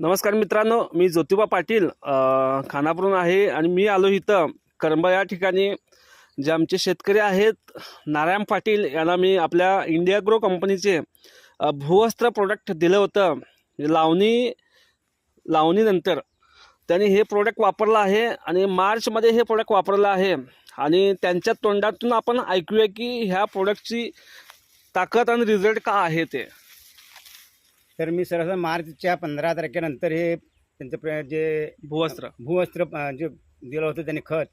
नमस्कार मित्रांनो, मी ज्योतिबा पाटील खानापूरहून आहे आणि मी आलो इथं करंबा या ठिकाणी. जे आमचे शेतकरी आहेत नारायण पाटील यांना मी आपल्या इंडियाग्रो कंपनीचे भूवस्त्र प्रोडक्ट दिलं होतं. लावणीनंतर त्यांनी हे प्रोडक्ट वापरलं आहे आणि मार्चमध्ये हे प्रोडक्ट वापरलं आहे. आणि त्यांच्या तोंडातून आपण ऐकूया की ह्या प्रोडक्टची ताकद आणि रिझल्ट का आहे ते. तर मी सरस मार्चच्या 15 तारखेनंतर हे त्यांचं जे भूवस्त्र जे दिलं होतं त्यांनी खत,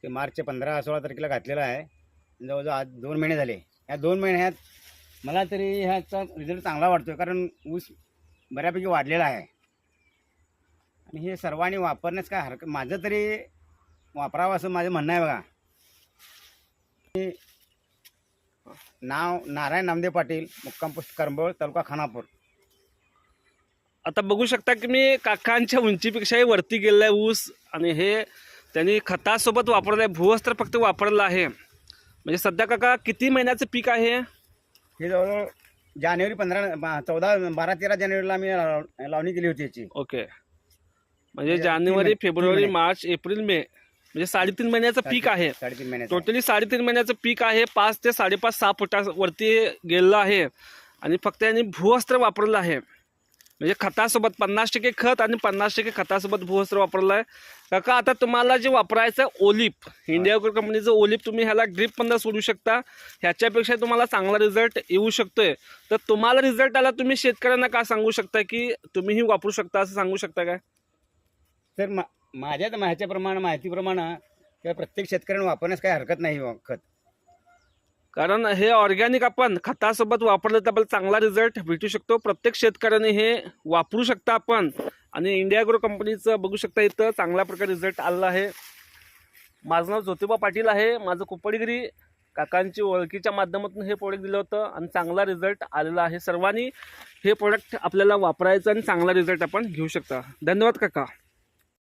ते मार्चच्या 15-16 तारखेला घातलेलं आहे. जवळजवळ आज 2 महिने झाले. या 2 महिन्यात मला तरी ह्याचा रिझल्ट चांगला वाटतो, कारण ऊस बऱ्यापैकी वाढलेला आहे. आणि हे सर्वांनी वापरण्यास काय हरकत, माझं तरी वापरावं असं माझं म्हणणं आहे. बघा, नाव नारायण नामदेव पाटील, मुक्काम पोस्ट करंबोळ, तालुका खानापूर. आता बघू शकता की मी काकांच्या उंचीपेक्षाही वरती गेलेला आहे ऊस. आणि हे त्यांनी खतासोबत वापरलं आहे, भूवस्त्र फक्त वापरलं आहे. म्हणजे सध्या काका किती महिन्याचं पीक आहे हे? जवळजवळ जानेवारी 12-13 जानेवारीला आम्ही लावणी केली होती याची. ओके, म्हणजे जानेवारी, फेब्रुवारी, मार्च, एप्रिल, मे, म्हणजे 3.5 महिन्याचं पीक आहे. 3.5 महिने टोटली 3.5 महिन्याचं पीक आहे. 5 ते 5.5-6 फुटावरती गेलेलं आहे. आणि फक्त यांनी भूवस्त्र वापरलं आहे. म्हणजे खतासोबत 50% खत आणि 50% खतासोबत भूवस्त्र वापरलं आहे. काका, आता तुम्हाला जे वापरायचं आहे ओलिप, इंडियाग्रो कंपनीचं ओलिप, तुम्ही ह्याला ड्रिपमधून सोडू शकता. ह्याच्यापेक्षा तुम्हाला चांगला रिझल्ट येऊ शकतोय. तर तुम्हाला रिझल्ट आला, तुम्ही शेतकऱ्यांना का सांगू शकता की तुम्हीही वापरू शकता, असं सांगू शकता काय? तर माझ्या माहितीप्रमाणे किंवा प्रत्येक शेतकऱ्याने वापरण्यास काही हरकत नाही खत. कारण हे ऑर्गॅनिक आपण खतासोबत वापरलं तर आपल्याला चांगला रिझल्ट भेटू शकतो. प्रत्येक शेतकऱ्याने हे वापरू शकता आपण. आणि इंडियाग्रो कंपनीचं बघू शकता इथं चांगल्या प्रकारे रिझल्ट आलेला आहे. माझं नाव ज्योतिबा पाटील आहे. माझं कुपडगिरी काकांची ओळखीच्या माध्यमातून हे प्रोडक्ट दिलं होतं आणि चांगला रिझल्ट आलेला आहे. सर्वांनी हे प्रोडक्ट आपल्याला वापरायचं आणि चांगला रिझल्ट आपण घेऊ शकता. धन्यवाद काका.